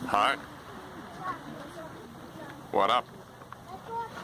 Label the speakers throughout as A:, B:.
A: Hi. What up?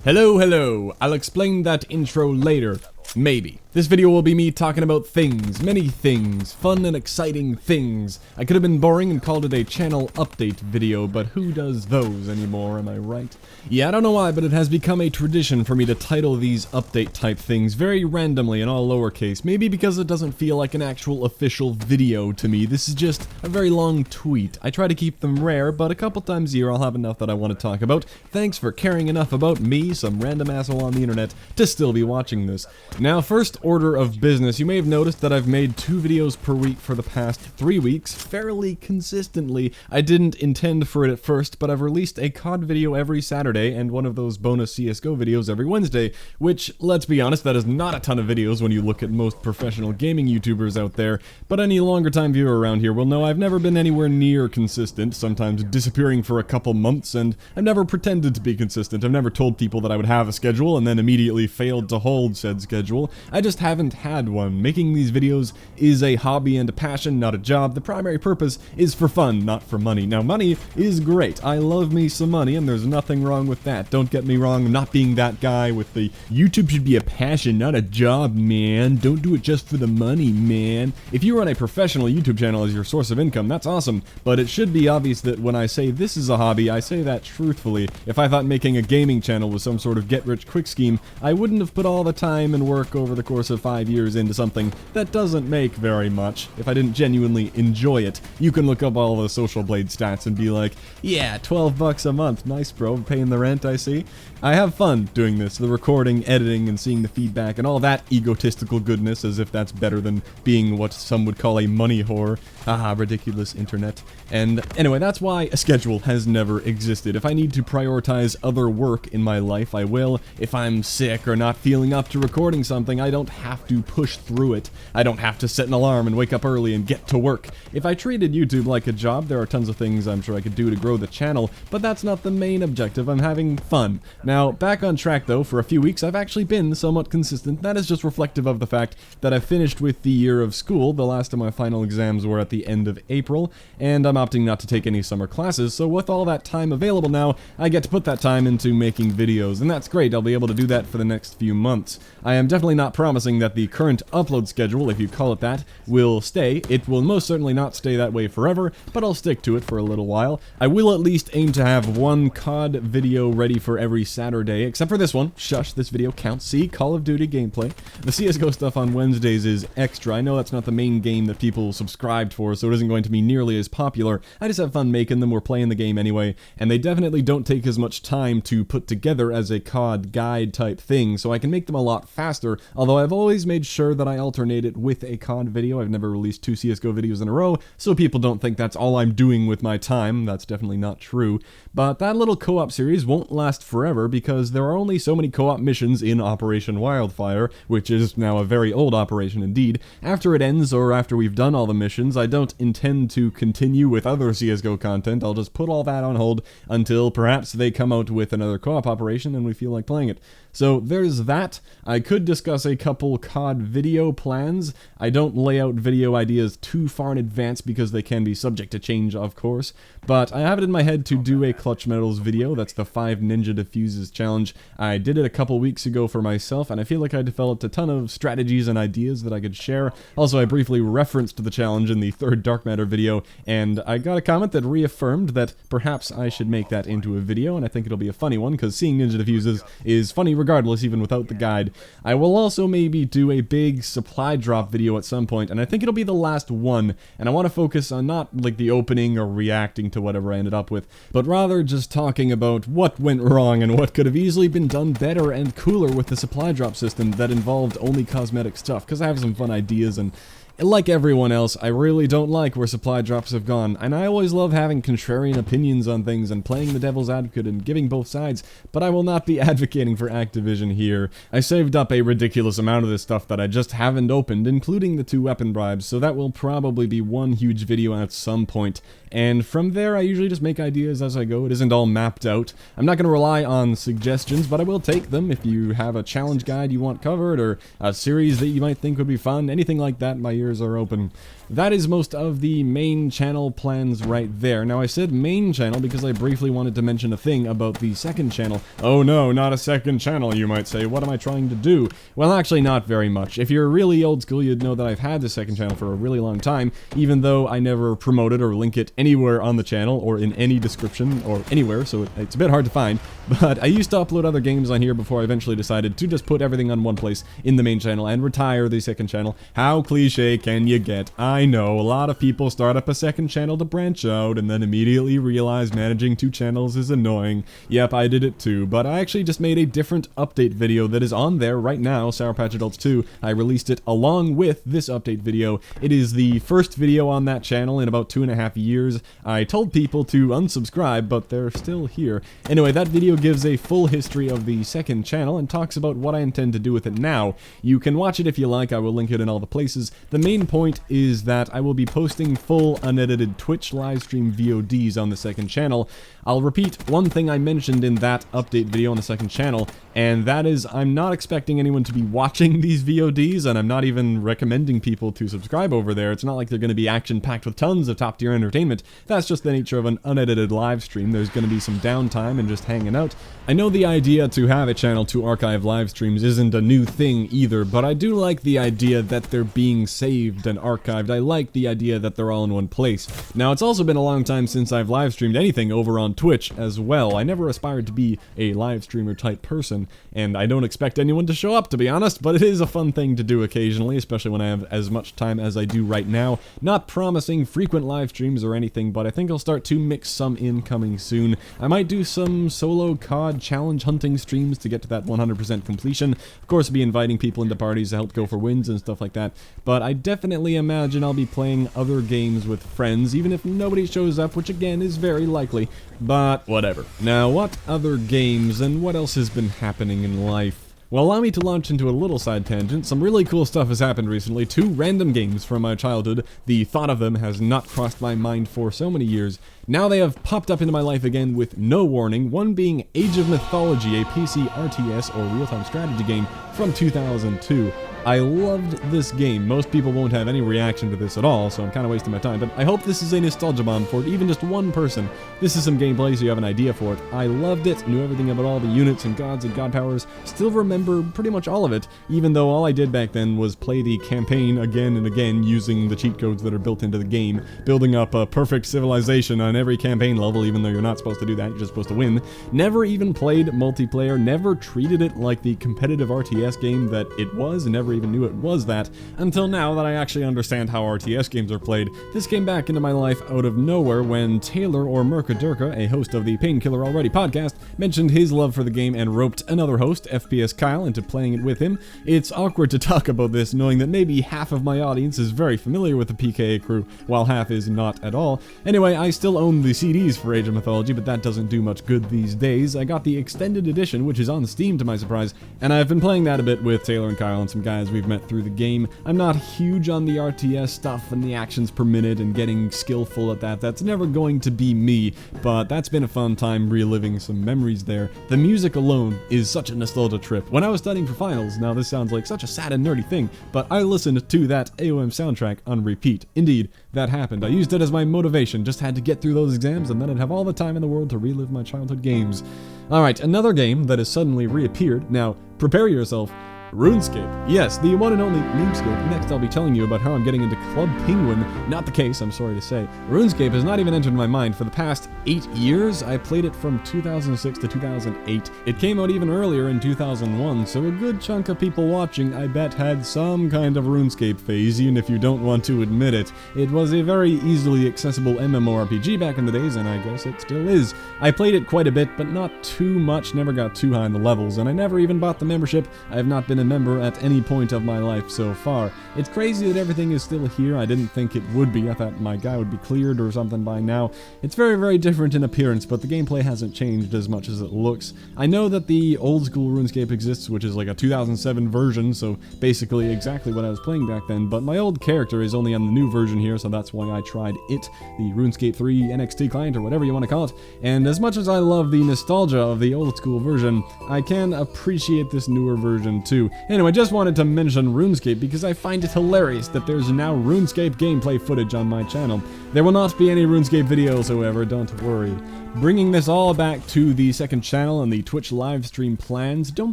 B: Hello. I'll explain that intro later. Maybe. This video will be me talking about things, many things, fun and exciting things. I could have been boring and called it a channel update video, but who does those anymore, am I right? Yeah, I don't know why, but it has become a tradition for me to title these update type things very randomly in all lowercase. Maybe because it doesn't feel like an actual official video to me. This is just a very long tweet. I try to keep them rare, but a couple times a year I'll have enough that I want to talk about. Thanks for caring enough about me, some random asshole on the internet, to still be watching this. Now, first order of business, you may have noticed that I've made 2 videos per week for the past 3 weeks, fairly consistently. I didn't intend for it at first, but I've released a COD video every Saturday and one of those bonus CSGO videos every Wednesday, which, let's be honest, that is not a ton of videos when you look at most professional gaming YouTubers out there, but any longer time viewer around here will know I've never been anywhere near consistent, sometimes disappearing for a couple months, and I've never pretended to be consistent. I've never told people that I would have a schedule and then immediately failed to hold said schedule. I just haven't had one. Making these videos is a hobby and a passion, not a job. The primary purpose is for fun, not for money. Now, money is great. I love me some money, and there's nothing wrong with that. Don't get me wrong, I'm not being that guy with the YouTube should be a passion, not a job, man. Don't do it just for the money, man. If you run a professional YouTube channel as your source of income, that's awesome, but it should be obvious that when I say this is a hobby, I say that truthfully. If I thought making a gaming channel was some sort of get-rich-quick scheme, I wouldn't have put all the time and work over the course of 5 years into something that doesn't make very much if I didn't genuinely enjoy it. You can look up all the Social Blade stats and be like, yeah, 12 bucks a month, nice bro, paying the rent, I see. I have fun doing this, the recording, editing, and seeing the feedback and all that egotistical goodness, as if that's better than being what some would call a money whore. Haha, ridiculous internet. And anyway, that's why a schedule has never existed. If I need to prioritize other work in my life, I will. If I'm sick or not feeling up to recording something, I don't have to push through it. I don't have to set an alarm and wake up early and get to work. If I treated YouTube like a job, there are tons of things I'm sure I could do to grow the channel, but that's not the main objective. I'm having fun. Now, back on track though, for a few weeks I've actually been somewhat consistent. That is just reflective of the fact that I finished with the year of school. The last of my final exams were at the end of April, and I'm opting not to take any summer classes, so with all that time available now, I get to put that time into making videos, and that's great. I'll be able to do that for the next few months. I am definitely not promising that the current upload schedule, if you call it that, will stay. It will most certainly not stay that way forever, but I'll stick to it for a little while. I will at least aim to have one COD video ready for every Saturday, except for this one. Shush, this video counts. See, Call of Duty gameplay. The CSGO stuff on Wednesdays is extra. I know that's not the main game that people subscribed for, so it isn't going to be nearly as popular. I just have fun making them. We're playing the game anyway, and they definitely don't take as much time to put together as a COD guide type thing, so I can make them a lot faster, although I've always made sure that I alternate it with a COD video. I've never released 2 CSGO videos in a row, so people don't think that's all I'm doing with my time. That's definitely not true. But that little co-op series won't last forever because there are only so many co-op missions in Operation Wildfire, which is now a very old operation indeed. After it ends, or after we've done all the missions, I don't intend to continue with other CSGO content. I'll just put all that on hold until perhaps they come out with another co-op operation and we feel like playing it. So there's that. I could discuss a couple COD video plans. I don't lay out video ideas too far in advance because they can be subject to change, of course, but I have it in my head to do a Clutch Metals video. That's the 5 Ninja Diffuses challenge. I did it a couple weeks ago for myself, and I feel like I developed a ton of strategies and ideas that I could share. Also, I briefly referenced the challenge in the 3rd Dark Matter video, and I got a comment that reaffirmed that perhaps I should make that into a video, and I think it'll be a funny one, because seeing Ninja Diffuses is funny regardless, even without the guide. I will also maybe do a big supply drop video at some point, and I think it'll be the last one, and I want to focus on not like the opening or reacting to whatever I ended up with, but rather just talking about what went wrong and what could have easily been done better and cooler with the supply drop system that involved only cosmetic stuff, because I have some fun ideas, and like everyone else, I really don't like where supply drops have gone, and I always love having contrarian opinions on things and playing the devil's advocate and giving both sides, but I will not be advocating for Activision here. I saved up a ridiculous amount of this stuff that I just haven't opened, including the 2 weapon bribes, so that will probably be one huge video at some point, and from there I usually just make ideas as I go. It isn't all mapped out. I'm not going to rely on suggestions, but I will take them. If you have a challenge guide you want covered, or a series that you might think would be fun, anything like that, my ears are open. that is most of the main channel plans right there. Now I said main channel because I briefly wanted to mention a thing about the second channel. Oh no, not a second channel, you might say. What am I trying to do? Well, actually not very much. If you're really old school, you'd know that I've had the second channel for a really long time, even though I never promote it or link it anywhere on the channel or in any description or anywhere, so it's a bit hard to find. But I used to upload other games on here before I eventually decided to just put everything on one place in the main channel and retire the second channel. How cliche can you get? I know, a lot of people start up a second channel to branch out and then immediately realize managing two channels is annoying. Yep, I did it too, but I actually just made a different update video that is on there right now, Sour Patch Adults 2. I released it along with this update video. It is the first video on that channel in about 2.5 years. I told people to unsubscribe, but they're still here. Anyway, that video gives a full history of the second channel and talks about what I intend to do with it now. You can watch it if you like, I will link it in all the places. The main point is that I will be posting full unedited Twitch livestream VODs on the second channel. I'll repeat one thing I mentioned in that update video on the second channel, and that is I'm not expecting anyone to be watching these VODs, and I'm not even recommending people to subscribe over there. It's not like they're going to be action-packed with tons of top-tier entertainment. That's just the nature of an unedited live stream. There's going to be some downtime and just hanging out. I know the idea to have a channel to archive live streams isn't a new thing either, but I do like the idea that they're being saved and archived. I like the idea that they're all in one place. Now, it's also been a long time since I've live streamed anything over on Twitch as well. I never aspired to be a live streamer type person, and I don't expect anyone to show up, to be honest, but it is a fun thing to do occasionally, especially when I have as much time as I do right now. Not promising frequent live streams or anything, but I think I'll start to mix some in coming soon. I might do some solo COD challenge hunting streams to get to that 100% completion. Of course, be inviting people into parties to help go for wins and stuff like that, but I definitely imagine I'll be playing other games with friends, even if nobody shows up, which again is very likely, but whatever. Now, what other games and what else has been happening in life? Well, allow me to launch into a little side tangent. Some really cool stuff has happened recently. 2 random games from my childhood. The thought of them has not crossed my mind for so many years. Now they have popped up into my life again with no warning, one being Age of Mythology, a PC RTS or real-time strategy game from 2002. I loved this game. Most people won't have any reaction to this at all, so I'm kind of wasting my time, but I hope this is a nostalgia bomb for even just one person. This is some gameplay so you have an idea for it. I loved it, knew everything about all the units and gods and god powers, still remember pretty much all of it, even though all I did back then was play the campaign again and again using the cheat codes that are built into the game, building up a perfect civilization on every campaign level, even though you're not supposed to do that, you're just supposed to win. Never even played multiplayer, never treated it like the competitive RTS game that it was, never even knew it was that, until now that I actually understand how RTS games are played. This came back into my life out of nowhere when Taylor or Mercadurka, a host of the Painkiller Already podcast, mentioned his love for the game and roped another host, FPS Kyle, into playing it with him. It's awkward to talk about this knowing that maybe half of my audience is very familiar with the PKA crew, while half is not at all. Anyway, I still own the CDs for Age of Mythology, but that doesn't do much good these days. I got the extended edition, which is on Steam to my surprise, and I've been playing that a bit with Taylor and Kyle and some guys we've met through the game. I'm not huge on the RTS stuff and the actions per minute and getting skillful at that. That's never going to be me, but that's been a fun time reliving some memories there. The music alone is such a nostalgia trip. When I was studying for finals, now this sounds like such a sad and nerdy thing, but I listened to that AOM soundtrack on repeat. Indeed, that happened. I used it as my motivation, just had to get through those exams and then I'd have all the time in the world to relive my childhood games. Alright, another game that has suddenly reappeared. Now, prepare yourself. RuneScape. Yes, the one and only RuneScape. Next I'll be telling you about how I'm getting into Club Penguin. Not the case, I'm sorry to say. RuneScape has not even entered my mind for the past 8 years. I played it from 2006 to 2008. It came out even earlier in 2001, so a good chunk of people watching, I bet, had some kind of RuneScape phase, even if you don't want to admit it. It was a very easily accessible MMORPG back in the days, and I guess it still is. I played it quite a bit, but not too much, never got too high in the levels, and I never even bought the membership. I have not been a member at any point of my life so far. It's crazy that everything is still here. I didn't think it would be. I thought my guy would be cleared or something by now. It's very, very different in appearance, but the gameplay hasn't changed as much as it looks. I know that the old school RuneScape exists, which is like a 2007 version, so basically exactly what I was playing back then, but my old character is only on the new version here, so that's why I tried it, the RuneScape 3 NXT client, or whatever you want to call it. And as much as I love the nostalgia of the old school version, I can appreciate this newer version too. Anyway, just wanted to mention RuneScape because I find it hilarious that there's now RuneScape gameplay footage on my channel. There will not be any RuneScape videos, however, don't worry. Bringing this all back to the second channel and the Twitch live stream plans, don't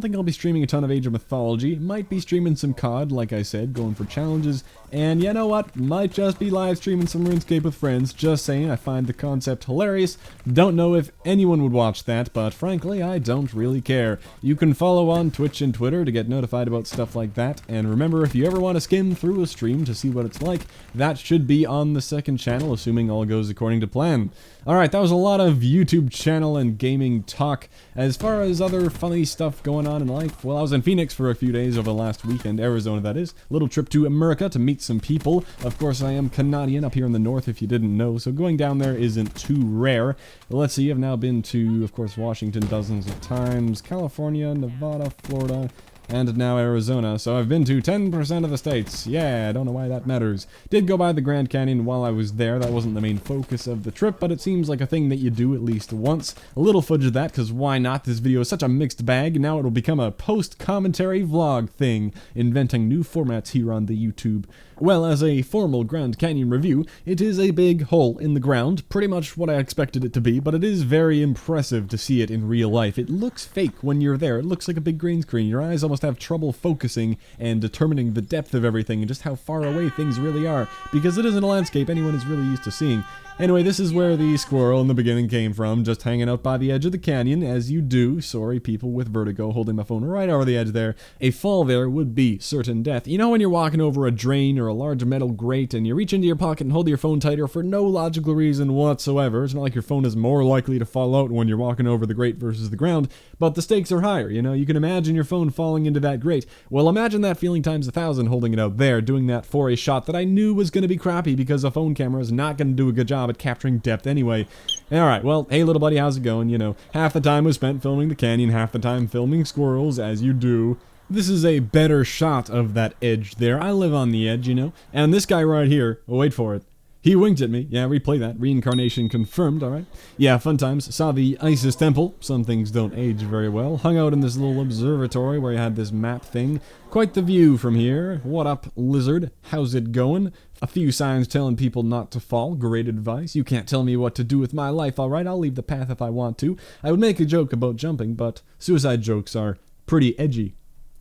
B: think I'll be streaming a ton of Age of Mythology, might be streaming some COD, like I said, going for challenges, and you know what, might just be live streaming some RuneScape with friends, just saying. I find the concept hilarious, don't know if anyone would watch that, but frankly, I don't really care. You can follow on Twitch and Twitter to get notified about stuff like that, and remember, if you ever want to skim through a stream to see what it's like, that should be on the second channel, assuming all goes according to plan. Alright, that was a lot of YouTube channel and gaming talk. As far as other funny stuff going on in life, well, I was in Phoenix for a few days over the last weekend, Arizona that is. Little trip to America to meet some people. Of course, I am Canadian up here in the north if you didn't know, so going down there isn't too rare. But let's see, I've now been to, of course, Washington dozens of times, California, Nevada, Florida, and now Arizona, so I've been to 10% of the states. Yeah, I don't know why that matters. Did go by the Grand Canyon while I was there. That wasn't the main focus of the trip, but it seems like a thing that you do at least once. A little footage of that, because why not? This video is such a mixed bag. Now it'll become a post-commentary vlog thing, inventing new formats here on the YouTube. Well, as a formal Grand Canyon review, it is a big hole in the ground, pretty much what I expected it to be, but it is very impressive to see it in real life. It looks fake when you're there. It looks like a big green screen. Your eyes almost have trouble focusing and determining the depth of everything and just how far away things really are, because it isn't a landscape anyone is really used to seeing. Anyway, this is where the squirrel in the beginning came from, just hanging out by the edge of the canyon, as you do. Sorry, people with vertigo, holding my phone right over the edge there. A fall there would be certain death. You know when you're walking over a drain or a large metal grate and you reach into your pocket and hold your phone tighter for no logical reason whatsoever? It's not like your phone is more likely to fall out when you're walking over the grate versus the ground, but the stakes are higher, you know? You can imagine your phone falling into that grate. Well, imagine that feeling times 1,000 holding it out there, doing that for a shot that I knew was going to be crappy because a phone camera is not going to do a good job at capturing depth anyway. Alright, well, hey little buddy, how's it going? You know, half the time was spent filming the canyon, half the time filming squirrels, as you do. This is a better shot of that edge there. I live on the edge, you know. And this guy right here, oh, wait for it. He winked at me. Yeah, replay that. Reincarnation confirmed, alright. Yeah, fun times. Saw the Isis temple. Some things don't age very well. Hung out in this little observatory where you had this map thing. Quite the view from here. What up, lizard? How's it going? A few signs telling people not to fall. Great advice. You can't tell me what to do with my life, alright? I'll leave the path if I want to. I would make a joke about jumping, but suicide jokes are pretty edgy.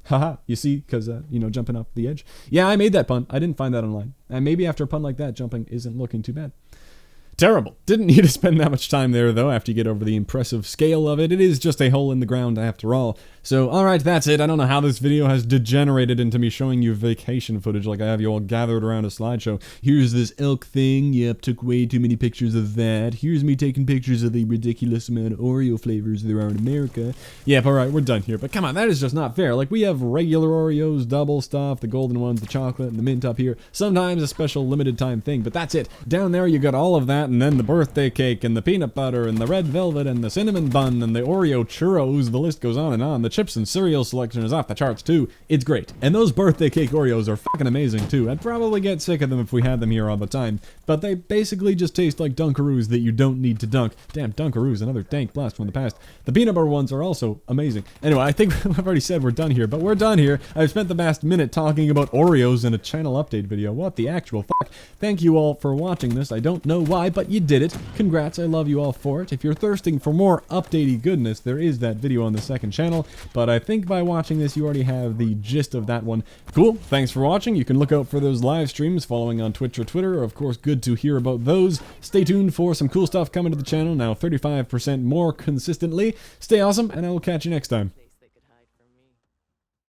B: Haha, you see, because, you know, jumping off the edge. Yeah, I made that pun. I didn't find that online. And maybe after a pun like that, jumping isn't looking too bad. Terrible. Didn't need to spend that much time there, though, after you get over the impressive scale of it. It is just a hole in the ground, after all. So, alright, that's it. I don't know how this video has degenerated into me showing you vacation footage like I have you all gathered around a slideshow. Here's this elk thing. Yep, took way too many pictures of that. Here's me taking pictures of the ridiculous amount of Oreo flavors there are in America. Yep, alright, we're done here. But come on, that is just not fair. Like, we have regular Oreos, double stuff, the golden ones, the chocolate, and the mint up here. Sometimes a special limited time thing, but that's it. Down there, you got all of that, and then the birthday cake, and the peanut butter, and the red velvet, and the cinnamon bun, and the Oreo churros. The list goes on and on. The chips and cereal selection is off the charts too. It's great. And those birthday cake Oreos are fucking amazing too. I'd probably get sick of them if we had them here all the time. But they basically just taste like Dunkaroos that you don't need to dunk. Damn, Dunkaroos, another dank blast from the past. The peanut butter ones are also amazing. Anyway, I think I've already said we're done here, but we're done here. I've spent the past minute talking about Oreos in a channel update video. What the actual fuck? Thank you all for watching this. I don't know why, but you did it. Congrats, I love you all for it. If you're thirsting for more updatey goodness, there is that video on the second channel, but I think by watching this you already have the gist of that one. Cool, thanks for watching. You can look out for those live streams following on Twitch or Twitter. Of course, good to hear about those. Stay tuned for some cool stuff coming to the channel, now 35% more consistently. Stay awesome, and I will catch you next time.